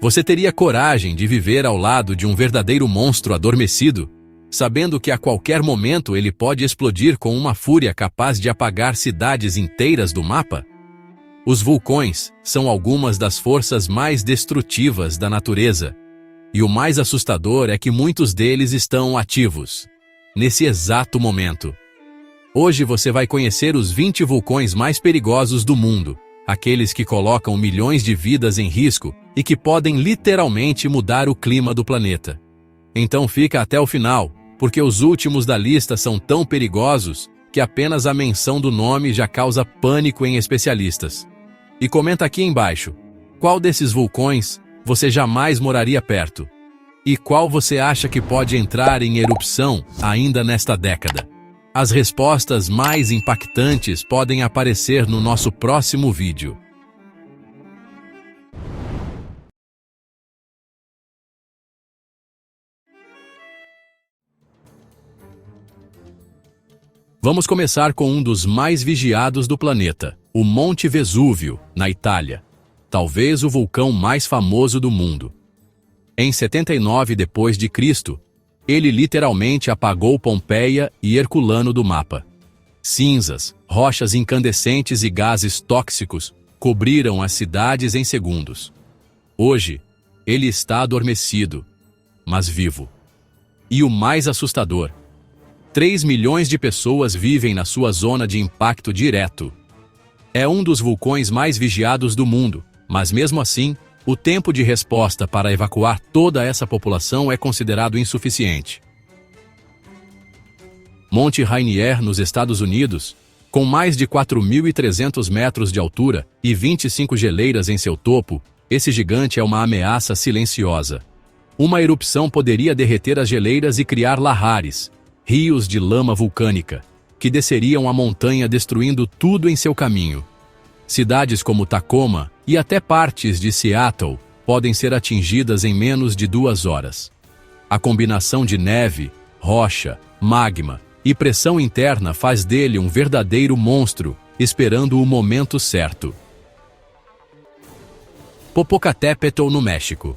Você teria coragem de viver ao lado de um verdadeiro monstro adormecido, sabendo que a qualquer momento ele pode explodir com uma fúria capaz de apagar cidades inteiras do mapa? Os vulcões são algumas das forças mais destrutivas da natureza, e o mais assustador é que muitos deles estão ativos, nesse exato momento. Hoje você vai conhecer os 20 vulcões mais perigosos do mundo, aqueles que colocam milhões de vidas em risco e que podem literalmente mudar o clima do planeta. Então fica até o final, porque os últimos da lista são tão perigosos que apenas a menção do nome já causa pânico em especialistas. E comenta aqui embaixo, qual desses vulcões você jamais moraria perto? E qual você acha que pode entrar em erupção ainda nesta década? As respostas mais impactantes podem aparecer no nosso próximo vídeo. Vamos começar com um dos mais vigiados do planeta, o Monte Vesúvio, na Itália. Talvez o vulcão mais famoso do mundo. Em 79 d.C., ele literalmente apagou Pompeia e Herculano do mapa. Cinzas, rochas incandescentes e gases tóxicos cobriram as cidades em segundos. Hoje, ele está adormecido, mas vivo. E o mais assustador, 3 milhões de pessoas vivem na sua zona de impacto direto. É um dos vulcões mais vigiados do mundo, mas mesmo assim, o tempo de resposta para evacuar toda essa população é considerado insuficiente. Monte Rainier, nos Estados Unidos, com mais de 4.300 metros de altura e 25 geleiras em seu topo, esse gigante é uma ameaça silenciosa. Uma erupção poderia derreter as geleiras e criar lahares, rios de lama vulcânica, que desceriam a montanha destruindo tudo em seu caminho. Cidades como Tacoma e até partes de Seattle podem ser atingidas em menos de 2 horas. A combinação de neve, rocha, magma e pressão interna faz dele um verdadeiro monstro, esperando o momento certo. Popocatépetl, no México.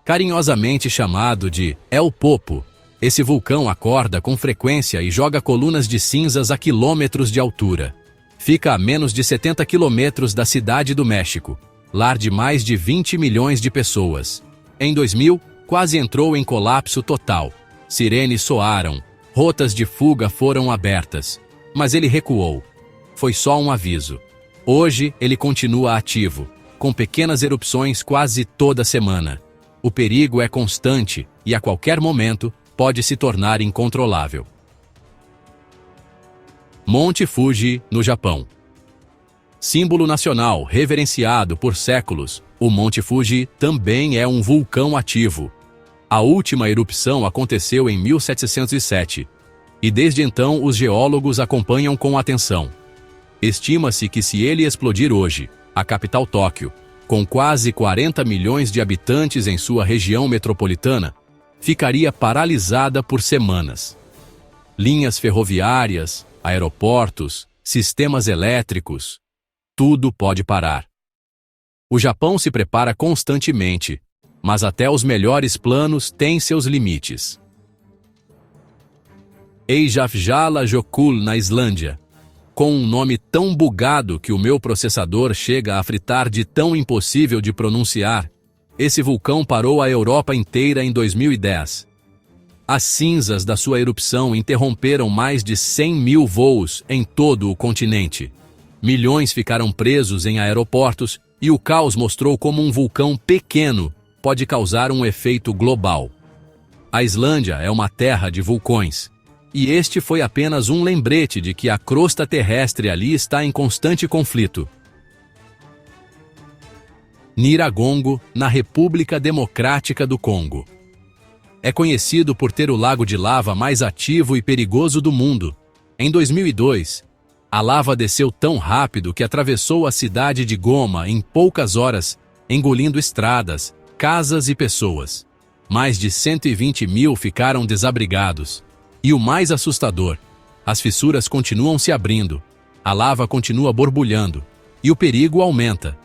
Carinhosamente chamado de El Popo, esse vulcão acorda com frequência e joga colunas de cinzas a quilômetros de altura. Fica a menos de 70 quilômetros da cidade do México, lar de mais de 20 milhões de pessoas. Em 2000, quase entrou em colapso total. Sirenes soaram, rotas de fuga foram abertas. Mas ele recuou. Foi só um aviso. Hoje, ele continua ativo, com pequenas erupções quase toda semana. O perigo é constante e, a qualquer momento, pode se tornar incontrolável. Monte Fuji, no Japão. Símbolo nacional reverenciado por séculos, o Monte Fuji também é um vulcão ativo. A última erupção aconteceu em 1707, e desde então os geólogos acompanham com atenção. Estima-se que se ele explodir hoje, a capital Tóquio, com quase 40 milhões de habitantes em sua região metropolitana, ficaria paralisada por semanas. Linhas ferroviárias, aeroportos, sistemas elétricos, tudo pode parar. O Japão se prepara constantemente, mas até os melhores planos têm seus limites. Eyjafjallajökull, na Islândia. Com um nome tão bugado que o meu processador chega a fritar de tão impossível de pronunciar, esse vulcão parou a Europa inteira em 2010. As cinzas da sua erupção interromperam mais de 100 mil voos em todo o continente. Milhões ficaram presos em aeroportos e o caos mostrou como um vulcão pequeno pode causar um efeito global. A Islândia é uma terra de vulcões, e este foi apenas um lembrete de que a crosta terrestre ali está em constante conflito. Nyiragongo, na República Democrática do Congo. É conhecido por ter o lago de lava mais ativo e perigoso do mundo. Em 2002, a lava desceu tão rápido que atravessou a cidade de Goma em poucas horas, engolindo estradas, casas e pessoas. Mais de 120 mil ficaram desabrigados. E o mais assustador, as fissuras continuam se abrindo, a lava continua borbulhando, e o perigo aumenta.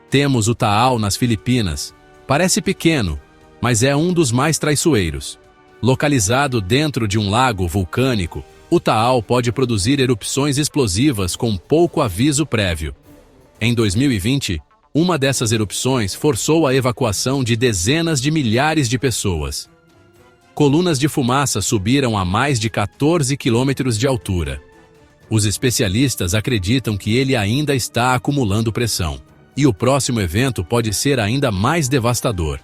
Temos o Taal nas Filipinas, Parece pequeno, mas é um dos mais traiçoeiros. Localizado dentro de um lago vulcânico, o Taal pode produzir erupções explosivas com pouco aviso prévio. Em 2020, uma dessas erupções forçou a evacuação de dezenas de milhares de pessoas. Colunas de fumaça subiram a mais de 14 quilômetros de altura. Os especialistas acreditam que ele ainda está acumulando pressão, e o próximo evento pode ser ainda mais devastador.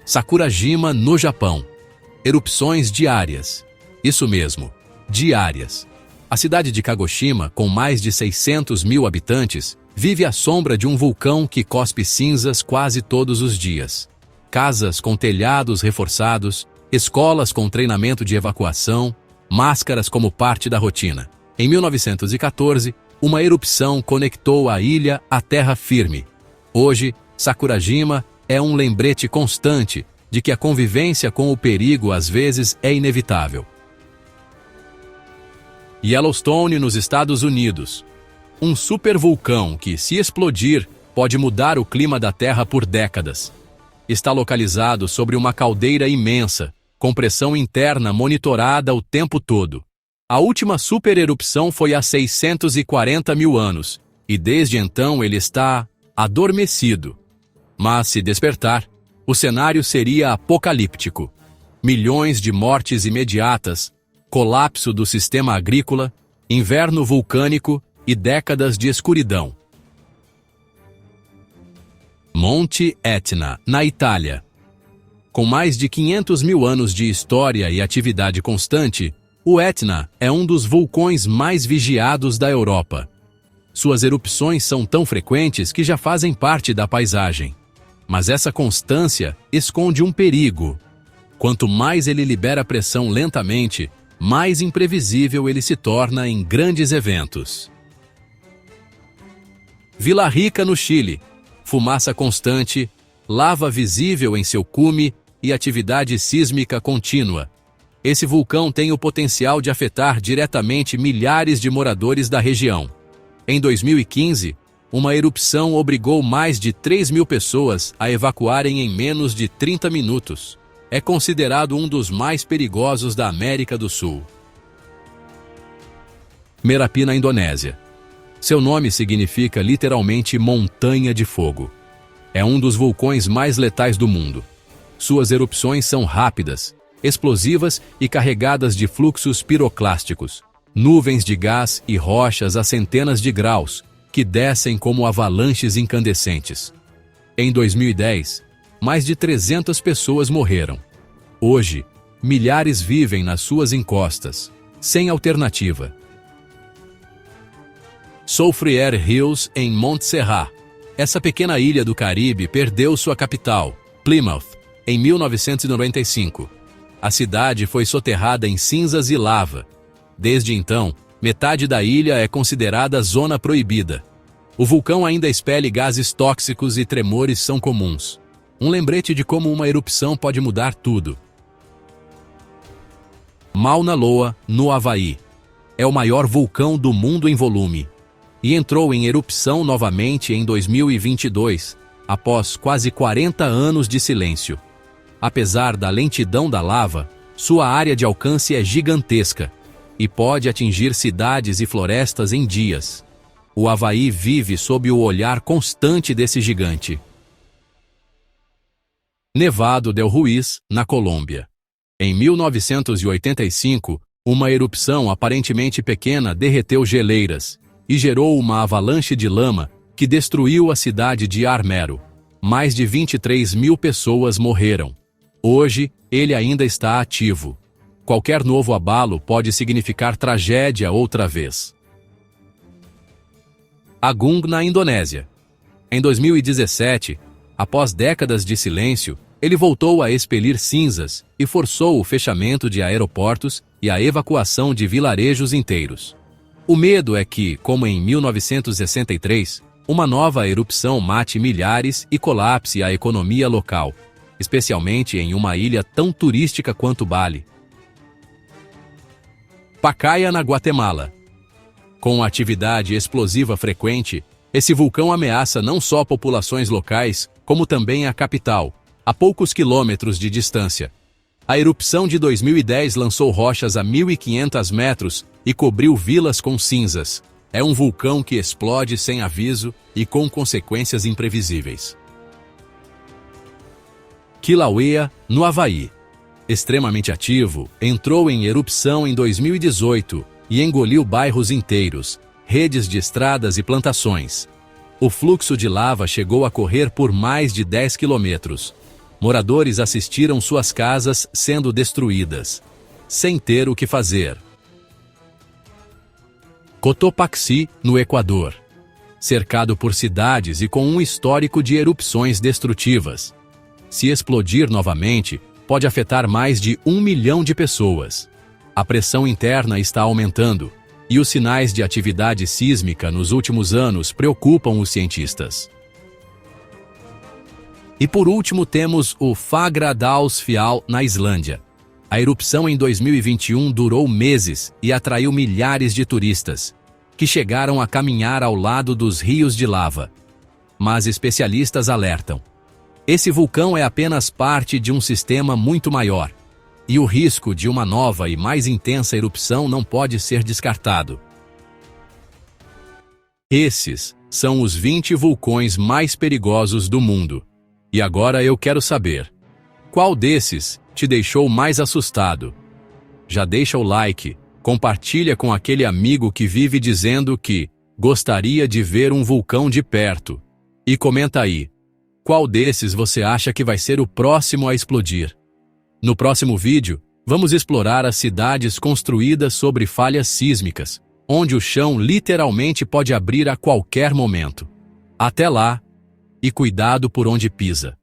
Sakurajima, no Japão. Erupções diárias. Isso mesmo, diárias. A cidade de Kagoshima, com mais de 600 mil habitantes, vive à sombra de um vulcão que cospe cinzas quase todos os dias. Casas com telhados reforçados, escolas com treinamento de evacuação, máscaras como parte da rotina. Em 1914, uma erupção conectou a ilha à terra firme. Hoje, Sakurajima é um lembrete constante de que a convivência com o perigo às vezes é inevitável. Yellowstone, nos Estados Unidos. Um supervulcão que, se explodir, pode mudar o clima da Terra por décadas. Está localizado sobre uma caldeira imensa, com pressão interna monitorada o tempo todo. A última supererupção foi há 640 mil anos, e desde então ele está adormecido. Mas, se despertar, o cenário seria apocalíptico. Milhões de mortes imediatas, colapso do sistema agrícola, inverno vulcânico e décadas de escuridão. Monte Etna, na Itália. Com mais de 500 mil anos de história e atividade constante, o Etna é um dos vulcões mais vigiados da Europa. Suas erupções são tão frequentes que já fazem parte da paisagem. Mas essa constância esconde um perigo. Quanto mais ele libera pressão lentamente, mais imprevisível ele se torna em grandes eventos. Vila Rica, no Chile. Fumaça constante, lava visível em seu cume e atividade sísmica contínua. Esse vulcão tem o potencial de afetar diretamente milhares de moradores da região. Em 2015, uma erupção obrigou mais de 3 mil pessoas a evacuarem em menos de 30 minutos. É considerado um dos mais perigosos da América do Sul. Merapi, na Indonésia. Seu nome significa literalmente montanha de fogo. É um dos vulcões mais letais do mundo. Suas erupções são rápidas, explosivas e carregadas de fluxos piroclásticos, nuvens de gás e rochas a centenas de graus, que descem como avalanches incandescentes. Em 2010, mais de 300 pessoas morreram. Hoje, milhares vivem nas suas encostas, sem alternativa. Soufriere Hills, em Montserrat. Essa pequena ilha do Caribe perdeu sua capital, Plymouth, em 1995. A cidade foi soterrada em cinzas e lava. Desde então, metade da ilha é considerada zona proibida. O vulcão ainda expele gases tóxicos e tremores são comuns. Um lembrete de como uma erupção pode mudar tudo. Mauna Loa, no Havaí. É o maior vulcão do mundo em volume. E entrou em erupção novamente em 2022, após quase 40 anos de silêncio. Apesar da lentidão da lava, sua área de alcance é gigantesca e pode atingir cidades e florestas em dias. O Havaí vive sob o olhar constante desse gigante. Nevado del Ruiz, na Colômbia. Em 1985, uma erupção aparentemente pequena derreteu geleiras e gerou uma avalanche de lama que destruiu a cidade de Armero. Mais de 23 mil pessoas morreram. Hoje, ele ainda está ativo. Qualquer novo abalo pode significar tragédia outra vez. Agung, na Indonésia. Em 2017, após décadas de silêncio, ele voltou a expelir cinzas e forçou o fechamento de aeroportos e a evacuação de vilarejos inteiros. O medo é que, como em 1963, uma nova erupção mate milhares e colapse a economia local, especialmente em uma ilha tão turística quanto Bali. Pacaya, na Guatemala. Com atividade explosiva frequente, Esse vulcão ameaça não só populações locais, como também a capital, a poucos quilômetros de distância. A erupção de 2010 lançou rochas a 1.500 metros e cobriu vilas com cinzas. É um vulcão que explode sem aviso e com consequências imprevisíveis. Kilauea, no Havaí. Extremamente ativo, entrou em erupção em 2018 e engoliu bairros inteiros, redes de estradas e plantações. O fluxo de lava chegou a correr por mais de 10 quilômetros. Moradores assistiram suas casas sendo destruídas, sem ter o que fazer. Cotopaxi, no Equador. Cercado por cidades e com um histórico de erupções destrutivas. Se explodir novamente, pode afetar mais de 1 milhão de pessoas. A pressão interna está aumentando, e os sinais de atividade sísmica nos últimos anos preocupam os cientistas. E por último temos o Fagradalsfjall na Islândia. A erupção em 2021 durou meses e atraiu milhares de turistas, que chegaram a caminhar ao lado dos rios de lava. Mas especialistas alertam: esse vulcão é apenas parte de um sistema muito maior, e o risco de uma nova e mais intensa erupção não pode ser descartado. Esses são os 20 vulcões mais perigosos do mundo. E agora eu quero saber, qual desses te deixou mais assustado? Já deixa o like, compartilha com aquele amigo que vive dizendo que gostaria de ver um vulcão de perto. E comenta aí, qual desses você acha que vai ser o próximo a explodir? No próximo vídeo, vamos explorar as cidades construídas sobre falhas sísmicas, onde o chão literalmente pode abrir a qualquer momento. Até lá! E cuidado por onde pisa.